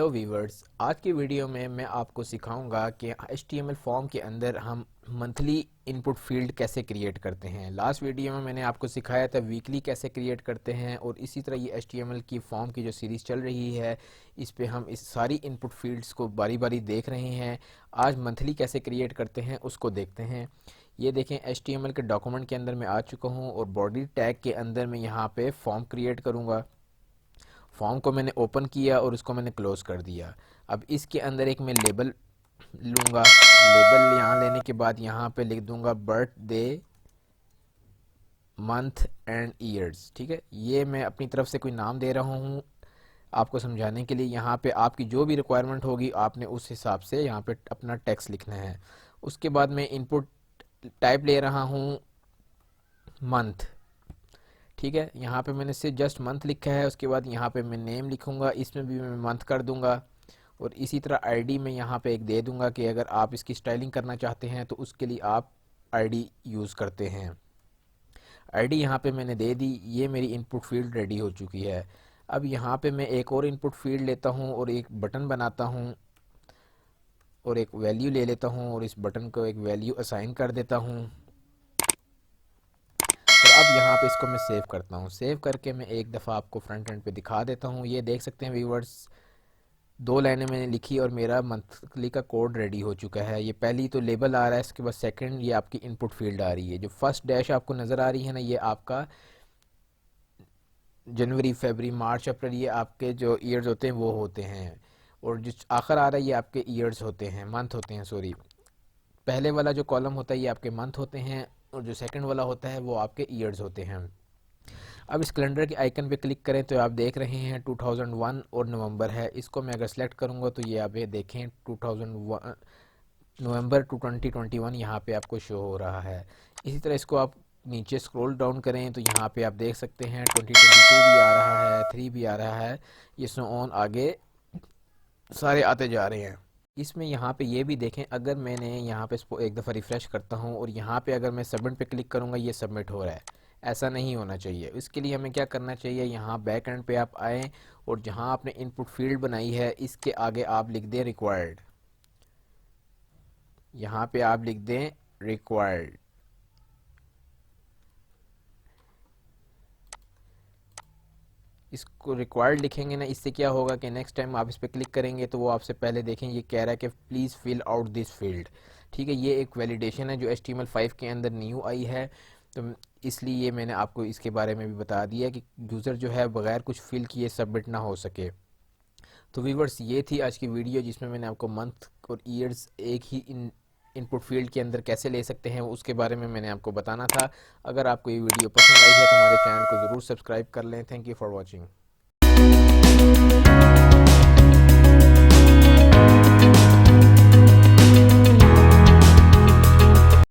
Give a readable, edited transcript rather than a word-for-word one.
Hello viewers, आज की video में मैं आपको सिखाऊंगा कि HTML फॉर्म के अंदर हम मंथली इनपुट फील्ड कैसे क्रिएट करते हैं। लास्ट वीडियो में मैंने आपको सिखाया था वीकली कैसे क्रिएट करते हैं और इसी तरह ये HTML की फॉर्म की जो सीरीज़ चल रही है इस पे हम इस सारी इनपुट फील्ड्स को बारी बारी देख रहे हैं। आज मंथली कैसे क्रिएट करते हैं उसको देखते हैं। ये देखें, HTML के डॉक्यूमेंट के अंदर मैं आ चुका हूँ और बॉडी टैग के अंदर मैं यहाँ पे फॉर्म क्रिएट करूँगा। फॉर्म को मैंने ओपन किया और उसको मैंने क्लोज़ कर दिया। अब इसके अंदर एक मैं लेबल लूँगा। लेबल यहाँ लेने के बाद यहाँ पे लिख दूँगा बर्थडे, मंथ एंड ईयर्स। ठीक है, ये मैं अपनी तरफ से कोई नाम दे रहा हूँ आपको समझाने के लिए। यहाँ पे आपकी जो भी रिक्वायरमेंट होगी आपने उस हिसाब से यहाँ पे अपना टेक्स्ट लिखना है। उसके बाद मैं इनपुट टाइप ले रहा हूँ मंथ। ठीक है, यहाँ पे मैंने सिर्फ जस्ट मंथ लिखा है। उसके बाद यहाँ पे मैं नेम लिखूँगा, इसमें भी मैं मंथ कर दूँगा और इसी तरह आईडी में यहाँ पे एक दे दूँगा कि अगर आप इसकी स्टाइलिंग करना चाहते हैं तो उसके लिए आप आईडी यूज़ करते हैं। आईडी यहाँ पे मैंने दे दी। ये मेरी इनपुट फील्ड रेडी हो चुकी है। अब यहाँ पे मैं एक और इनपुट फील्ड लेता हूँ और एक बटन बनाता हूँ और एक वैल्यू ले लेता हूँ और इस बटन को एक वैल्यू असाइन कर देता हूँ। अब यहाँ पे इसको मैं सेव करता हूँ। सेव करके मैं एक दफ़ा आपको फ्रंट एंड पे दिखा देता हूँ। ये देख सकते हैं व्यूवर्स, 2 लाइनें मैंने लिखी और मेरा मंथली का कोड रेडी हो चुका है। ये पहली तो लेबल आ रहा है, इसके बाद सेकंड ये आपकी इनपुट फील्ड आ रही है। जो फर्स्ट डैश आपको नज़र आ रही है ना, ये आपका जनवरी, फरवरी, मार्च, अप्रैल, ये आपके जो ईयर्स होते हैं वो होते हैं। और जो आखिर आ रहा है ये आपके ईयर्स होते हैं, मंथ होते हैं, सॉरी। पहले वाला जो कॉलम होता है ये आपके मंथ होते हैं और जो सेकंड वाला होता है वो आपके ईयर्स होते हैं। अब इस कैलेंडर के आइकन पे क्लिक करें तो आप देख रहे हैं 2001 और नवंबर है। इसको मैं अगर सेलेक्ट करूंगा तो ये आप ये देखें 2001 नवंबर टू 2021 यहाँ पे आपको शो हो रहा है। इसी तरह इसको आप नीचे स्क्रॉल डाउन करें तो यहाँ पे आप देख सकते हैं 2022 भी आ रहा है, 3 भी आ रहा है। ये सो ऑन आगे सारे आते जा रहे हैं। इसमें यहाँ पे ये भी देखें, अगर मैंने यहाँ पे इसको एक दफ़ा रिफ़्रेश करता हूँ और यहाँ पे अगर मैं सबमिट पे क्लिक करूँगा ये सबमिट हो रहा है। ऐसा नहीं होना चाहिए। इसके लिए हमें क्या करना चाहिए, यहाँ बैक एंड पे आप आएँ और जहाँ आपने इनपुट फील्ड बनाई है इसके आगे आप लिख दें रिक्वायर्ड। यहाँ पे आप लिख दें रिक्वायर्ड। इसको रिक्वायर्ड लिखेंगे ना, इससे क्या होगा कि नेक्स्ट टाइम आप इस पर क्लिक करेंगे तो वो आपसे पहले देखें ये कह रहा है कि please fill out this field. ठीक है, ये एक वैलिडेशन है जो HTML5 के अंदर न्यू आई है, तो इसलिए ये मैंने आपको इसके बारे में भी बता दिया कि यूज़र जो है बगैर कुछ फिल किए सबमिट ना हो सके। तो व्यूवर्स, ये थी आज की वीडियो जिसमें मैंने आपको मंथ और ईयर्स एक ही इनपुट फील्ड के अंदर कैसे ले सकते हैं उसके बारे में मैंने आपको बताना था। अगर आपको ये वीडियो पसंद आई है तो हमारे चैनल को ज़रूर सब्सक्राइब कर लें। Thank you for watching.